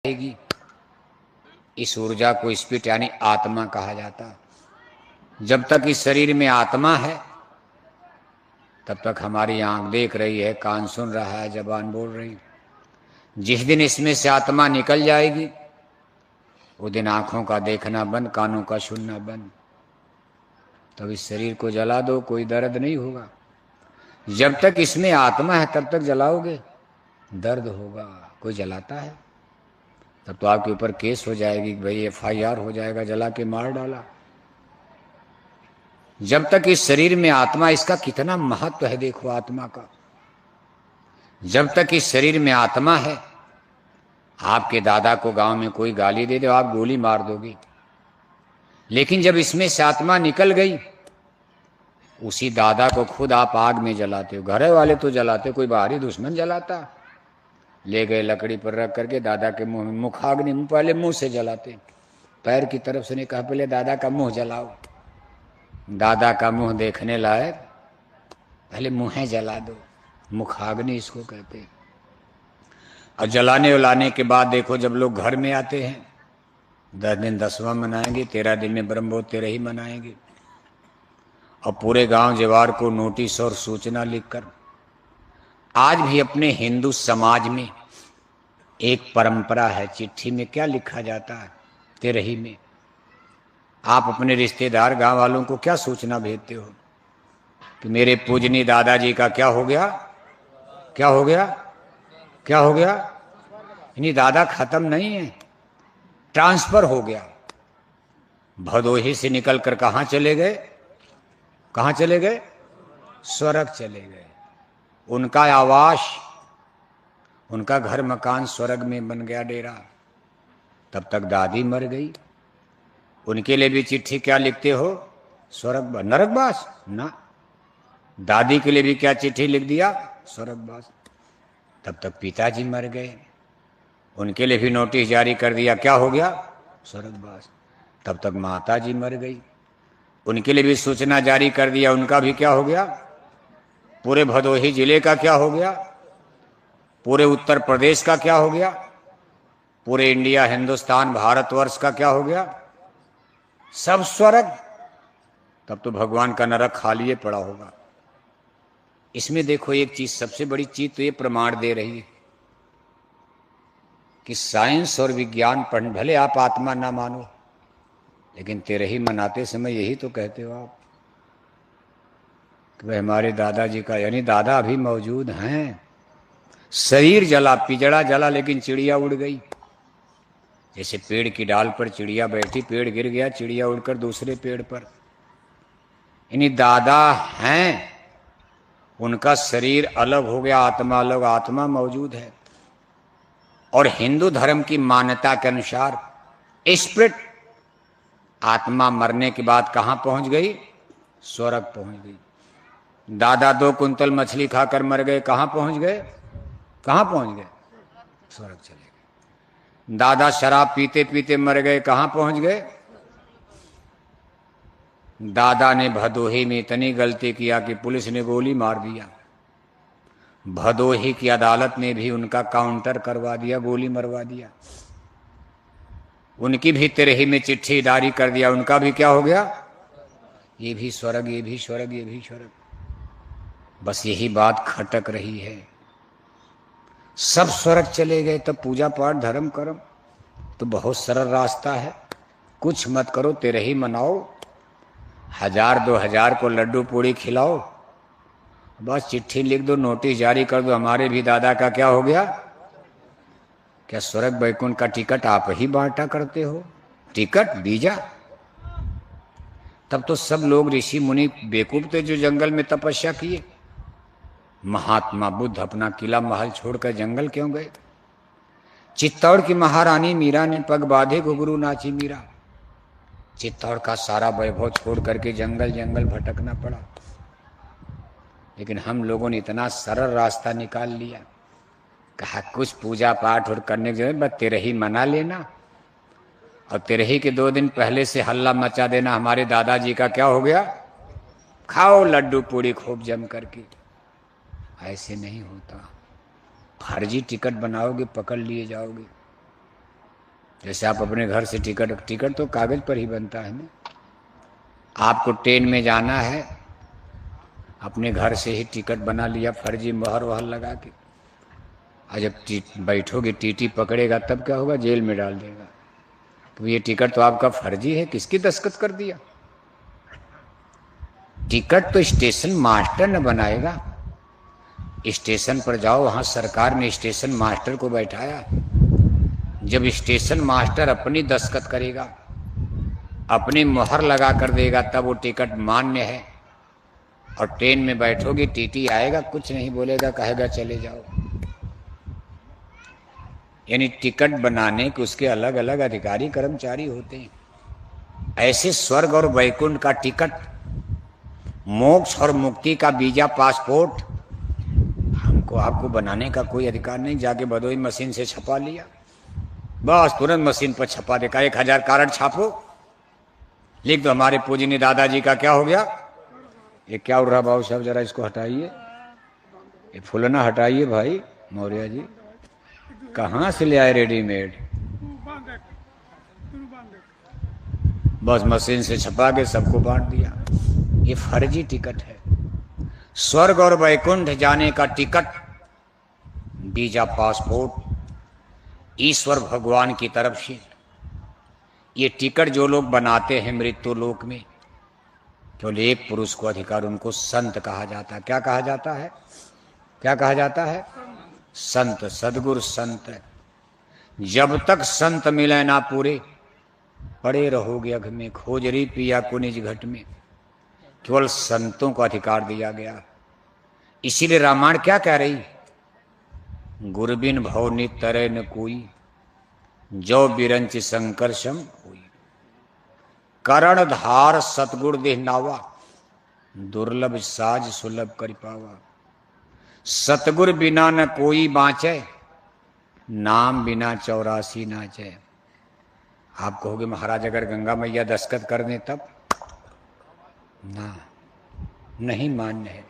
जाएगी। इस ऊर्जा को स्पिरिट यानी आत्मा कहा जाता। जब तक इस शरीर में आत्मा है तब तक हमारी आंख देख रही है, कान सुन रहा है, जबान बोल रही। जिस दिन इसमें से आत्मा निकल जाएगी वो दिन आंखों का देखना बंद, कानों का सुनना बंद। तब इस शरीर को जला दो, कोई दर्द नहीं होगा। जब तक इसमें आत्मा है तब तक जलाओगे दर्द होगा। कोई जलाता है तब तो आपके ऊपर केस हो जाएगी, भाई FIR हो जाएगा, जला के मार डाला। जब तक इस शरीर में आत्मा, इसका कितना महत्व है देखो आत्मा का। जब तक इस शरीर में आत्मा है, आपके दादा को गांव में कोई गाली दे दे आप गोली मार दोगे। लेकिन जब इसमें से आत्मा निकल गई, उसी दादा को खुद आप आग में जलाते हो। घर वाले तो जलाते, कोई बाहरी दुश्मन जलाता। ले गए लकड़ी पर रख करके दादा के मुंह में, मुखाग्नि, पहले मुंह से जलाते, पैर की तरफ से नहीं, कहा पहले दादा का मुंह जलाओ। दादा का मुंह देखने लायक, पहले मुंह जला दो, मुखाग्नि इसको कहते। और जलाने उलाने के बाद देखो जब लोग घर में आते हैं 10 दिन 10वां मनाएंगे, 13 दिन में ब्रह्मोत्सव 13 ही मनाएंगे। और पूरे गांव जवार को नोटिस और सूचना लिखकर, आज भी अपने हिंदू समाज में एक परंपरा है, चिट्ठी में क्या लिखा जाता है, 13 में आप अपने रिश्तेदार गांव वालों को क्या सूचना भेजते हो कि मेरे पूजनी दादाजी का क्या हो गया, क्या हो गया, क्या हो गया। यानी दादा खत्म नहीं है, ट्रांसफर हो गया। भदोही से निकलकर कहां चले गए, कहां चले गए, स्वर्ग चले गए। उनका आवास, उनका घर मकान स्वर्ग में बन गया, डेरा। तब तक दादी मर गई। उनके लिए भी चिट्ठी क्या लिखते हो, स्वर्ग नरकवास ना। दादी के लिए भी क्या चिट्ठी लिख दिया, स्वर्गवास। तब तक पिताजी मर गए, उनके लिए भी नोटिस जारी कर दिया, क्या हो गया, स्वर्गवास। तब तक माता जी मर गई, उनके लिए भी सूचना जारी कर दिया, उनका भी क्या हो गया। पूरे भदोही जिले का क्या हो गया, पूरे उत्तर प्रदेश का क्या हो गया, पूरे इंडिया, हिंदुस्तान, भारतवर्ष का क्या हो गया, सब स्वर्ग। तब तो भगवान का नरक खाली पड़ा होगा। इसमें देखो एक चीज, सबसे बड़ी चीज तो ये प्रमाण दे रही है कि साइंस और विज्ञान पढ़, भले आप आत्मा ना मानो लेकिन 13 मनाते समय यही तो कहते हो आप कि भाई हमारे दादाजी का, यानी दादा अभी मौजूद हैं। शरीर जला, पिजड़ा जला, लेकिन चिड़िया उड़ गई। जैसे पेड़ की डाल पर चिड़िया बैठी, पेड़ गिर गया, चिड़िया उड़कर दूसरे पेड़ पर। यानी दादा हैं, उनका शरीर अलग हो गया, आत्मा अलग, आत्मा मौजूद है। और हिंदू धर्म की मान्यता के अनुसार स्पिरिट, आत्मा मरने के बाद कहां पहुंच गई, स्वर्ग पहुंच गई। दादा 2 कुंतल मछली खाकर मर गए, कहां पहुंच गए, कहां पहुंच गए, स्वर्ग चले गए। दादा शराब पीते पीते मर गए, कहां पहुंच गए। दादा ने भदोही में इतनी गलती किया कि पुलिस ने गोली मार दिया। भदोही की अदालत ने भी उनका काउंटर करवा दिया, गोली मरवा दिया। उनकी भी 13 में चिट्ठी जारी कर दिया, उनका भी क्या हो गया, ये भी स्वर्ग, ये भी स्वर्ग, ये भी स्वर्ग। बस यही बात खटक रही है। सब स्वर्ग चले गए, तब पूजा पाठ धर्म कर्म तो बहुत सरल रास्ता है। कुछ मत करो, 13 मनाओ, 1000-2000 को लड्डू पूड़ी खिलाओ, बस चिट्ठी लिख दो, नोटिस जारी कर दो, हमारे भी दादा का क्या हो गया। क्या स्वर्ग वैकुंठ का टिकट आप ही बांटा करते हो, टिकट वीजा। तब तो सब लोग ऋषि मुनि बेवकूफ थे जो जंगल में तपस्या किए। महात्मा बुद्ध अपना किला महल छोड़कर जंगल क्यों गए। चित्तौड़ की महारानी मीरा ने पग बांधे घुघरू नाची मीरा। चित्तौड़ का सारा वैभव छोड़ करके जंगल जंगल भटकना पड़ा। लेकिन हम लोगों ने इतना सरल रास्ता निकाल लिया, कहा कुछ पूजा पाठ और करने के बस 13 मना लेना, और 13 के 2 दिन पहले से हल्ला मचा देना, हमारे दादाजी का क्या हो गया, खाओ लड्डू पूड़ी खूब जम करके। ऐसे नहीं होता, फर्जी टिकट बनाओगे पकड़ लिए जाओगे। जैसे आप अपने घर से टिकट तो कागज पर ही बनता है ना। आपको ट्रेन में जाना है, अपने घर से ही टिकट बना लिया फर्जी मोहर वहर लगा के, और जब बैठोगे टीटी पकड़ेगा तब क्या होगा, जेल में डाल देगा। तो ये टिकट तो आपका फर्जी है, किसकी दस्तखत कर दिया? टिकट तो स्टेशन मास्टर ने बनाएगा। स्टेशन पर जाओ, वहां सरकार ने स्टेशन मास्टर को बैठाया। जब स्टेशन मास्टर अपनी दस्तखत करेगा, अपनी मोहर लगा कर देगा, तब वो टिकट मान्य है। और ट्रेन में बैठोगे, टीटी आएगा, कुछ नहीं बोलेगा, कहेगा चले जाओ। यानी टिकट बनाने के उसके अलग अलग अधिकारी कर्मचारी होते हैं। ऐसे स्वर्ग और वैकुंठ का टिकट, मोक्ष और मुक्ति का वीजा, पासपोर्ट हमको आपको बनाने का कोई अधिकार नहीं। जाके भदोई मशीन से छपा लिया, बस तुरंत मशीन पर छपा देगा। 1000 कार्ड छापो, लिख दो हमारे पूजनीय दादाजी का क्या हो गया। ये क्या उड़ रहा बाबू साहब, जरा इसको हटाइए, ये फुलना हटाइए भाई मौर्य जी। कहाँ से ले आए रेडीमेड? बस मशीन से छपा के सबको बांट दिया। ये फर्जी टिकट है। स्वर्ग और वैकुंठ जाने का टिकट, वीजा, पासपोर्ट ईश्वर भगवान की तरफ से। ये टिकट जो लोग बनाते हैं मृत्यु लोक में, केवल एक पुरुष को अधिकार, उनको संत कहा जाता है। क्या कहा जाता है? क्या कहा जाता है? संत, सदगुरु संत। जब तक संत मिले ना पूरे, पड़े रहोगे अघ में, खोजरी पिया को निज घट में। केवल संतों को अधिकार दिया गया। इसीलिए रामायण क्या कह रही? गुरबिन भवनि तरय न कोई, जो बिरंच संकर्षम हुई। करण धार सतगुर देह नावा, दुर्लभ साज सुलभ कर पावा। सतगुर बिना न कोई बाँचे, नाम बिना 84 नाचे। आप कहोगे महाराज अगर गंगा मैया दस्तखत कर दें तब? ना, नहीं मान्य है।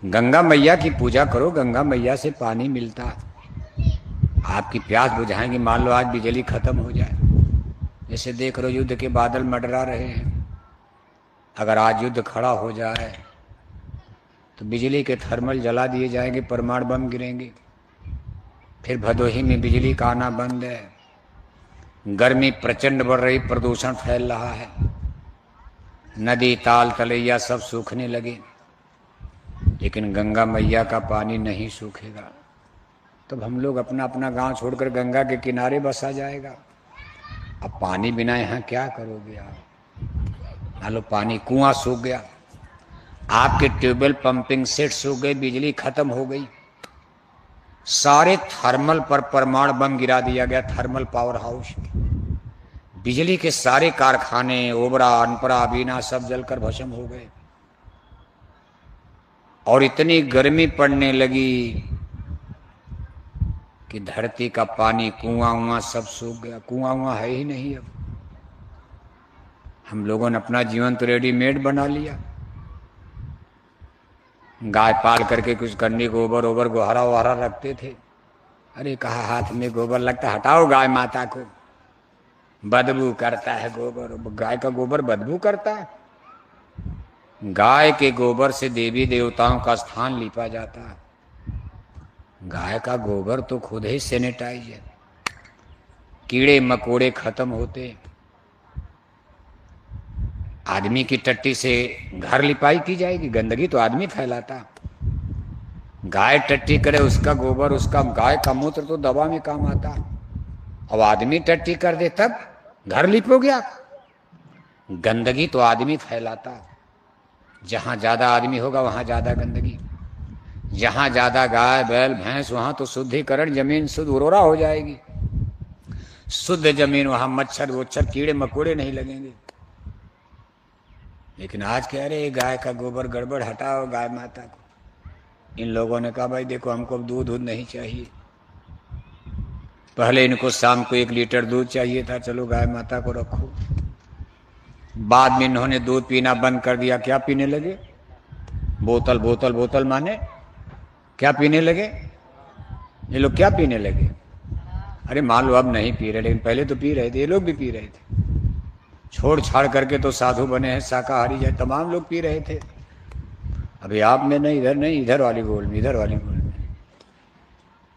गंगा मैया की पूजा करो, गंगा मैया से पानी मिलता। आपकी प्यास बुझाएंगे। मान लो आज बिजली खत्म हो जाए, जैसे देख रहे हो युद्ध के बादल मंडरा रहे हैं। अगर आज युद्ध खड़ा हो जाए तो बिजली के थर्मल जला दिए जाएंगे, परमाणु बम गिरेंगे, फिर भदोही में बिजली का आना बंद है। गर्मी प्रचंड बढ़ रही, प्रदूषण फैल रहा है, नदी ताल तलैया सब सूखने लगे, लेकिन गंगा मैया का पानी नहीं सूखेगा। तब हम लोग अपना अपना गांव छोड़कर गंगा के किनारे बसा जाएगा। अब पानी बिना यहाँ क्या करोगे आप? मान लो पानी, कुआं सूख गया, आपके ट्यूबवेल पंपिंग सेट सूख गए, बिजली खत्म हो गई, सारे थर्मल पर परमाणु बम गिरा दिया गया, थर्मल पावर हाउस। बिजली के सारे कारखाने, ओबरा, अनपरा, बीना सब जलकर भस्म हो गए। और इतनी गर्मी पड़ने लगी कि धरती का पानी, कुआं उआं सब सूख गया। कुआं उआं है ही नहीं अब। हम लोगों ने अपना जीवन तो रेडीमेड बना लिया। गाय पाल करके कुछ करने, गोबर ओबर गोहरा वहरा रखते थे। अरे कहा हाथ में गोबर लगता, हटाओ गाय माता को, बदबू करता है गोबर। गाय का गोबर बदबू करता है? गाय के गोबर से देवी देवताओं का स्थान लीपा जाता है। गाय का गोबर तो खुद ही सैनिटाइज है। कीड़े मकोड़े खत्म होते। आदमी की टट्टी से घर लिपाई की जाएगी? गंदगी तो आदमी फैलाता। गाय टट्टी करे, उसका गोबर, उसका गाय का मूत्र तो दवा में काम आता। अब आदमी टट्टी कर दे तब घर लिपोगे आप? गंदगी तो आदमी फैलाता। जहां ज्यादा आदमी होगा वहां ज्यादा गंदगी। जहां ज्यादा गाय बैल भैंस, वहां तो शुद्धिकरण, जमीन शुद्ध उर्वरा हो जाएगी। शुद्ध जमीन, वहां मच्छर वोच्छर कीड़े मकोड़े नहीं लगेंगे। लेकिन आज कह रहे गाय का गोबर गड़बड़, हटाओ गाय माता को। इन लोगों ने कहा भाई देखो हमको दूध नहीं चाहिए। पहले इनको शाम को 1 लीटर दूध चाहिए था, चलो गाय माता को रखो। बाद में इन्होंने दूध पीना बंद कर दिया। क्या पीने लगे? बोतल बोतल बोतल, माने क्या पीने लगे? ये लोग क्या पीने लगे? अरे मान लो अब नहीं पी रहे, लेकिन पहले तो पी रहे थे, ये लोग भी पी रहे थे। छोड़ छाड़ करके तो साधु बने हैं, शाकाहारी जाए, तमाम लोग पी रहे थे। अभी आप में नहीं, इधर नहीं, इधर वाली गोल में, इधर वाली गोल में।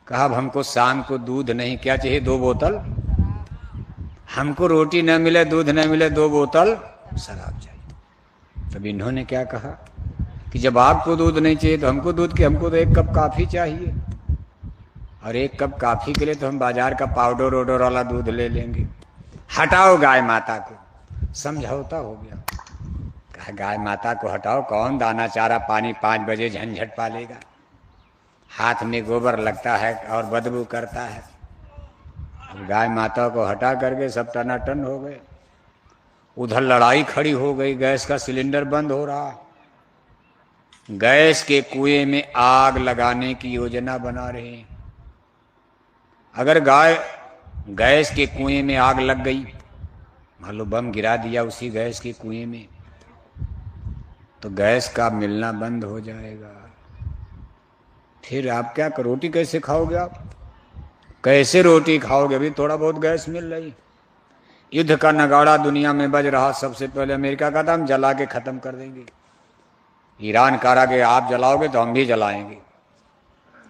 कहा अब हमको शाम को दूध नहीं, क्या चाहिए, 2 बोतल। हमको रोटी न मिले, दूध न मिले, 2 बोतल शराब चाहिए। तब इन्होंने क्या कहा कि जब आपको दूध नहीं चाहिए तो हमको दूध की, हमको तो 1 कप काफी चाहिए, और 1 कप काफी के लिए तो हम बाजार का पाउडर ओडर वाला दूध ले लेंगे। हटाओ गाय माता को। समझौता हो गया। कहा गाय माता को हटाओ, कौन दाना चारा पानी 5 बजे झंझट पालेगा। हाथ में गोबर लगता है और बदबू करता है। गाय माता को हटा करके सब टनाटन हो गए। उधर लड़ाई खड़ी हो गई, गैस का सिलेंडर बंद हो रहा। गैस के कुएं में आग लगाने की योजना बना रहे हैं। अगर गैस के कुएं में आग लग गई, मान लो बम गिरा दिया उसी गैस के कुएं में, तो गैस का मिलना बंद हो जाएगा। फिर आप क्या करो, रोटी कैसे खाओगे आप, कैसे रोटी खाओगे। अभी थोड़ा बहुत गैस मिल रही। युद्ध का नगाड़ा दुनिया में बज रहा। सबसे पहले अमेरिका का था हम जला के खत्म कर देंगे। ईरान कह रहा कि आप जलाओगे तो हम भी जलाएंगे।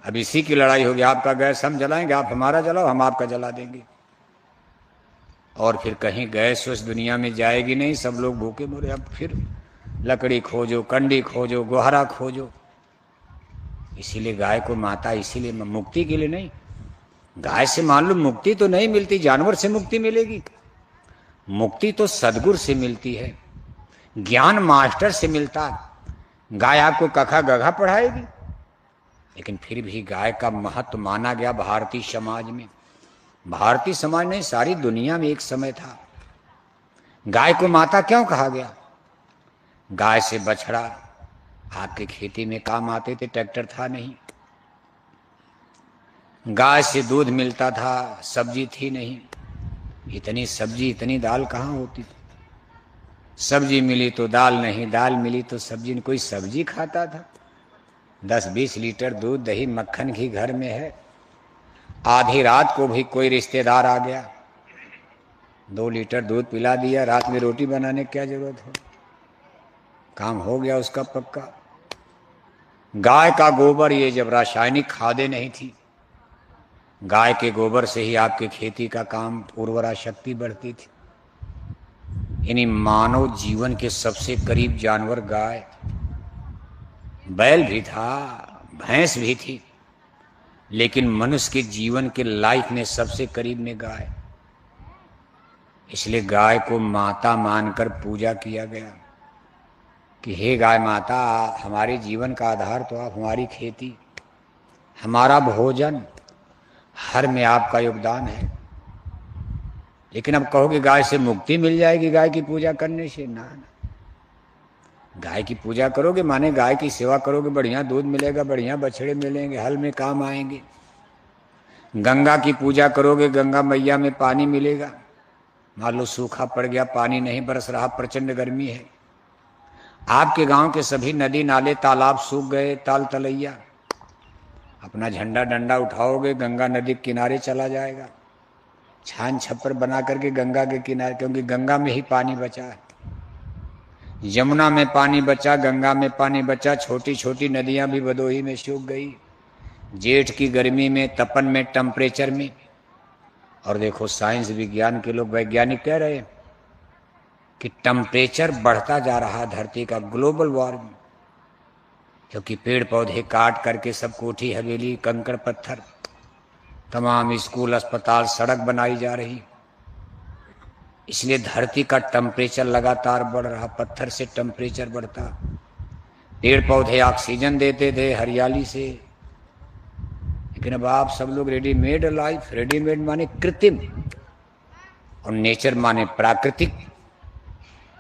अब इसी की लड़ाई होगी, आपका गैस हम जलाएंगे, आप हमारा जलाओ, हम आपका जला देंगे। और फिर कहीं गैस उस दुनिया में जाएगी नहीं, सब लोग भूखे मरे। अब फिर लकड़ी खोजो, कंडी खोजो, गोहरा खोजो। इसीलिए गाय को माता, इसीलिए मुक्ति के लिए नहीं। गाय से मान लो मुक्ति तो नहीं मिलती, जानवर से मुक्ति मिलेगी। मुक्ति तो सदगुरु से मिलती है, ज्ञान मास्टर से मिलता है। गाय आपको कखा गघा पढ़ाएगी, लेकिन फिर भी गाय का महत्व माना गया भारतीय समाज में। भारतीय समाज नहीं, सारी दुनिया में एक समय था। गाय को माता क्यों कहा गया। गाय से बछड़ा आपके खेती में काम आते थे, ट्रैक्टर था नहीं। गाय से दूध मिलता था, सब्जी थी नहीं। इतनी सब्जी इतनी दाल कहाँ होती थी। सब्जी मिली तो दाल नहीं, दाल मिली तो सब्जी नहीं। कोई सब्जी खाता था। 10-20 लीटर दूध दही मक्खन घी घर में है। आधी रात को भी कोई रिश्तेदार आ गया, 2 लीटर दूध पिला दिया, रात में रोटी बनाने की क्या जरूरत हो, काम हो गया उसका पक्का। गाय का गोबर, ये जब रासायनिक खादें नहीं थी, गाय के गोबर से ही आपके खेती का काम, उर्वरा शक्ति बढ़ती थी। यानी मानव जीवन के सबसे करीब जानवर गाय। बैल भी था, भैंस भी थी, लेकिन मनुष्य के जीवन के लाइफ में सबसे करीब में गाय। इसलिए गाय को माता मानकर पूजा किया गया कि हे गाय माता, हमारे जीवन का आधार तो आप, हमारी खेती, हमारा भोजन, हर में आपका योगदान है। लेकिन अब कहोगे गाय से मुक्ति मिल जाएगी गाय की पूजा करने से, ना ना। गाय की पूजा करोगे माने गाय की सेवा करोगे, बढ़िया दूध मिलेगा, बढ़िया बछड़े मिलेंगे, हल में काम आएंगे। गंगा की पूजा करोगे, गंगा मैया में पानी मिलेगा। मान लो सूखा पड़ गया, पानी नहीं बरस रहा, प्रचंड गर्मी है, आपके गांव के सभी नदी नाले तालाब सूख गए, ताल तलैया, अपना झंडा डंडा उठाओगे, गंगा नदी के किनारे चला जाएगा, छान छप्पर बना करके गंगा के किनारे, क्योंकि गंगा में ही पानी बचा है। यमुना में पानी बचा, गंगा में पानी बचा, छोटी छोटी नदियां भी भदोही में सूख गई, जेठ की गर्मी में, तपन में, टेम्परेचर में। और देखो साइंस विज्ञान के लोग, वैज्ञानिक कह रहे हैं कि टेम्परेचर बढ़ता जा रहा धरती का, ग्लोबल वार्मिंग, क्योंकि पेड़ पौधे काट करके सब कोठी हवेली, कंकड़ पत्थर, तमाम स्कूल अस्पताल सड़क बनाई जा रही, इसलिए धरती का टेम्परेचर लगातार बढ़ रहा, पत्थर से टेम्परेचर बढ़ता। पेड़ पौधे ऑक्सीजन देते थे हरियाली से, लेकिन अब आप सब लोग रेडीमेड लाइफ, रेडीमेड माने कृत्रिम, और नेचर माने प्राकृतिक।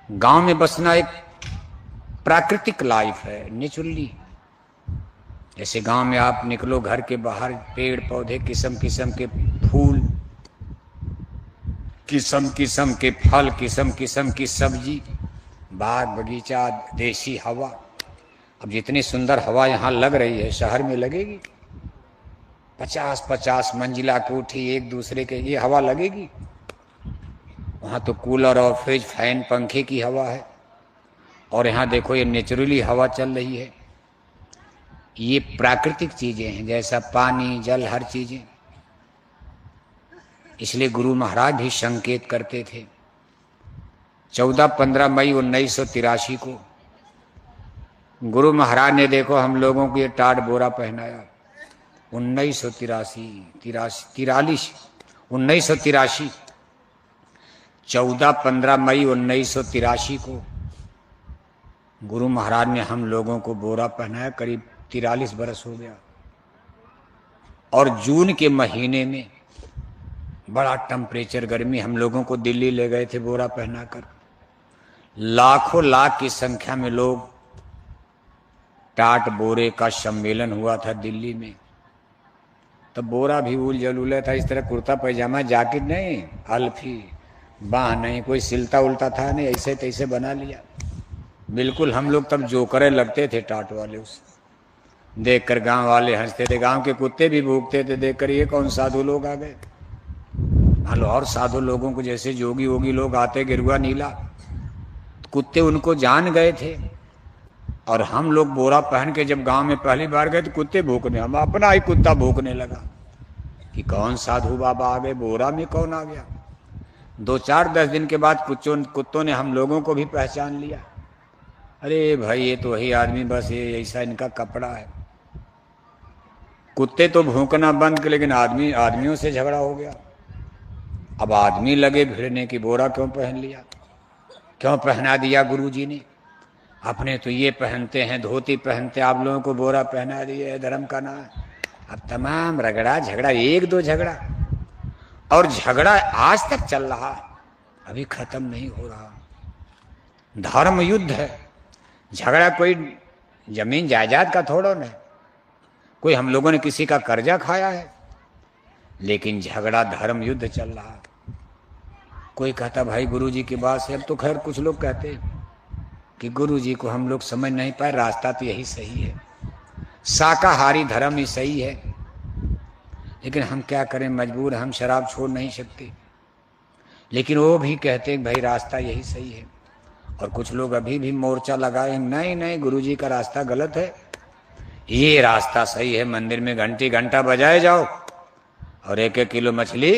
गांव में बसना एक प्राकृतिक लाइफ है, नेचुरली। जैसे गांव में आप निकलो घर के बाहर, पेड़ पौधे, किस्म किस्म के फूल, किस्म किस्म के फल, किस्म किस्म की सब्जी, बाग बगीचा, देसी हवा। अब जितनी सुंदर हवा यहाँ लग रही है, शहर में लगेगी। 50-50 मंजिला कोठी एक दूसरे के, ये हवा लगेगी? वहाँ तो कूलर और फ्रिज फैन पंखे की हवा है, और यहाँ देखो ये नेचुरली हवा चल रही है। ये प्राकृतिक चीजें हैं, जैसा पानी जल हर चीजें। इसलिए गुरु महाराज भी संकेत करते थे। 14-15 मई 1983 को गुरु महाराज ने देखो हम लोगों को ये टाट बोरा पहनाया। 1983 14-15 मई 1983 को गुरु महाराज ने हम लोगों को बोरा पहनाया। करीब 43 बरस हो गया। और जून के महीने में बड़ा टेम्परेचर गर्मी, हम लोगों को दिल्ली ले गए थे बोरा पहनाकर। लाखों लाख की संख्या में लोग, टाट बोरे का सम्मेलन हुआ था दिल्ली में। तब बोरा भी उल जलूला था, इस तरह कुर्ता पैजामा जैकेट नहीं, अल्फी बाह नहीं, कोई सिलता उल्टा था नहीं, ऐसे तैसे बना लिया। बिल्कुल हम लोग तब जोकरे लगते थे टाट वाले। उस देखकर गांव वाले हंसते थे, गांव के कुत्ते भी भूखते थे देखकर, ये कौन साधु लोग आ गए। मान लो और साधु लोगों को जैसे जोगी वोगी लोग आते गिरुआ नीला, कुत्ते उनको जान गए थे। और हम लोग बोरा पहन के जब गांव में पहली बार गए तो कुत्ते भूखने, हम अपना ही कुत्ता भूखने लगा कि कौन साधु बाबा आ गए, बोरा में कौन आ गया। 2-4-10 दिन के बाद कुत्तों ने हम लोगों को भी पहचान लिया। अरे भाई ये तो वही आदमी, बस ये ऐसा इनका कपड़ा है। कुत्ते तो भूखना बंद कर, लेकिन आदमियों से झगड़ा हो गया। अब आदमी लगे भिड़ने की, बोरा क्यों पहन लिया, क्यों पहना दिया गुरुजी ने। अपने तो ये पहनते हैं, धोती पहनते, आप लोगों को बोरा पहना दिए, धर्म का नाम। अब तमाम रगड़ा झगड़ा, 1-2 झगड़ा, और झगड़ा आज तक चल रहा, अभी खत्म नहीं हो रहा। धर्म युद्ध है। झगड़ा कोई जमीन जायदाद का थोड़ा न, कोई हम लोगों ने किसी का कर्जा खाया है, लेकिन झगड़ा धर्म युद्ध चल रहा। कोई कहता भाई गुरुजी की बात से, अब तो खैर कुछ लोग कहते हैं कि गुरुजी को हम लोग समझ नहीं पाए, रास्ता तो यही सही है, शाकाहारी धर्म ही सही है। लेकिन हम क्या करें, मजबूर, हम शराब छोड़ नहीं सकते। लेकिन वो भी कहते हैं भाई रास्ता यही सही है। और कुछ लोग अभी भी मोर्चा लगाए, नहीं नहीं गुरुजी का रास्ता गलत है, ये रास्ता सही है। मंदिर में घंटा बजाए जाओ और 1-1 किलो मछली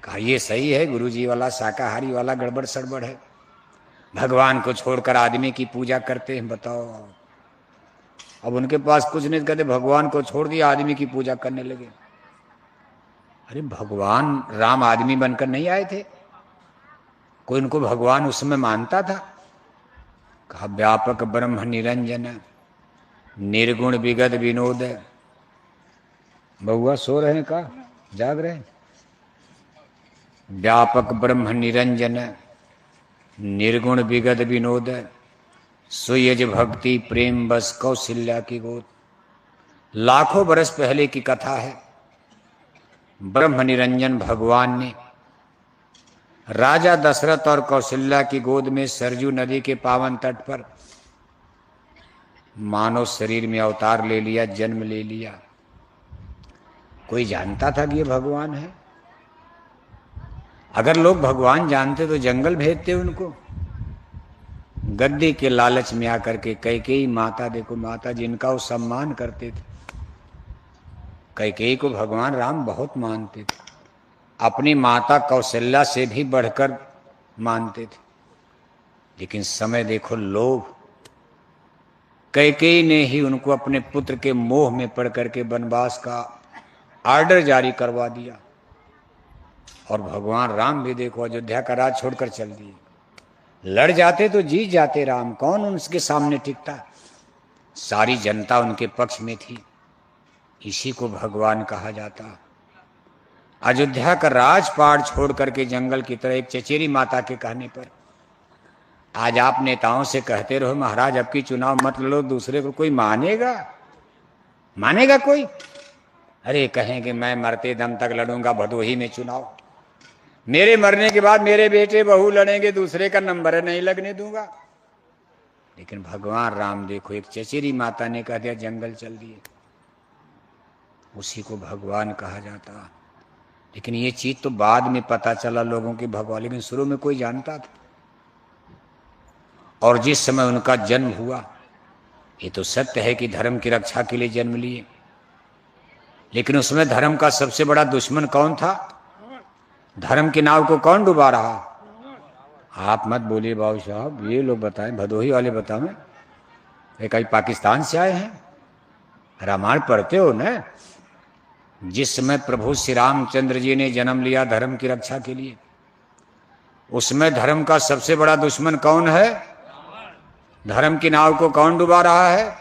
कहा, ये सही है। गुरुजी वाला शाकाहारी वाला गड़बड़ सड़बड़ है। भगवान को छोड़कर आदमी की पूजा करते हैं, बताओ। अब उनके पास कुछ नहीं, कहते भगवान को छोड़ दिया, आदमी की पूजा करने लगे। अरे भगवान राम आदमी बनकर नहीं आए थे, कोई उनको भगवान उस समय मानता था। कहा व्यापक ब्रह्म निरंजन निर्गुण विगत विनोद। बउआ सो रहे हैं का जाग रहे हैं? व्यापक ब्रह्म निरंजन निर्गुण विगत विनोद सुयज भक्ति प्रेम बस कौशल्या की गोद। लाखों बरस पहले की कथा है। ब्रह्म निरंजन भगवान ने राजा दशरथ और कौशल्या की गोद में सरजू नदी के पावन तट पर मानव शरीर में अवतार ले लिया, जन्म ले लिया। कोई जानता था कि ये भगवान है? अगर लोग भगवान जानते तो जंगल भेजते उनको। गद्दी के लालच में आकर के कैकेयी माता, देखो माता जिनका वो सम्मान करते थे, कैकेयी को भगवान राम बहुत मानते थे, अपनी माता कौशल्या से भी बढ़कर मानते थे। लेकिन समय देखो लोभ, कैकेयी ने ही उनको अपने पुत्र के मोह में पड़ करके वनवास का आर्डर जारी करवा दिया। और भगवान राम भी देखो अयोध्या का राज छोड़कर चल दिए। लड़ जाते तो जीत जाते राम, कौन उनके सामने टिकता। सारी जनता उनके पक्ष में थी। इसी को भगवान कहा जाता। अयोध्या का राजपाट छोड़ करके जंगल की तरह एक चचेरी माता के कहने पर आज आप नेताओं से कहते रहो महाराज अब की चुनाव मत लड़ो, दूसरे को कोई मानेगा? मानेगा कोई? अरे कहेंगे मैं मरते दम तक लड़ूंगा भदोही में चुनाव, मेरे मरने के बाद मेरे बेटे बहू लड़ेंगे, दूसरे का नंबर नहीं लगने दूंगा। लेकिन भगवान राम देखो, एक चचेरी माता ने कह दिया जंगल चल दिए। उसी को भगवान कहा जाता। लेकिन ये चीज तो बाद में पता चला लोगों की भगवान, लेकिन शुरू में कोई जानता था। और जिस समय उनका जन्म हुआ, ये तो सत्य है कि धर्म की रक्षा के लिए जन्म लिए, लेकिन उसमें धर्म का सबसे बड़ा दुश्मन कौन था? धर्म की नाव को कौन डुबा रहा? आप मत बोलिए बाबू साहब, ये लोग बताएं, भदोही वाले बताएं। ये कहीं पाकिस्तान से आए हैं? रामायण पढ़ते हो न? जिस समय प्रभु श्री रामचंद्र जी ने जन्म लिया धर्म की रक्षा के लिए, उसमें धर्म का सबसे बड़ा दुश्मन कौन है? धर्म की नाव को कौन डुबा रहा है?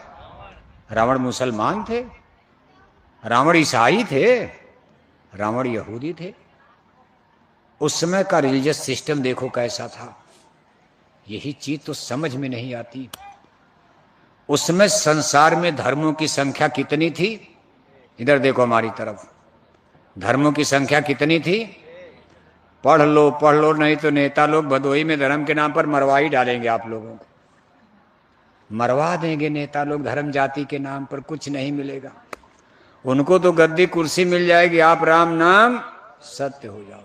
रावण मुसलमान थे, रावण ईसाई थे, रावण यहूदी थे। उस समय का रिलीजियस सिस्टम देखो कैसा था। यही चीज तो समझ में नहीं आती। उसमें संसार में धर्मों की संख्या कितनी थी? इधर देखो हमारी तरफ, धर्मों की संख्या कितनी थी? पढ़ लो नहीं तो नेता लोग भदोही में धर्म के नाम पर मरवा ही डालेंगे आप लोगों को, मरवा देंगे नेता लोग धर्म जाति के नाम पर। कुछ नहीं मिलेगा उनको, तो गद्दी कुर्सी मिल जाएगी, आप राम नाम सत्य हो जाओ।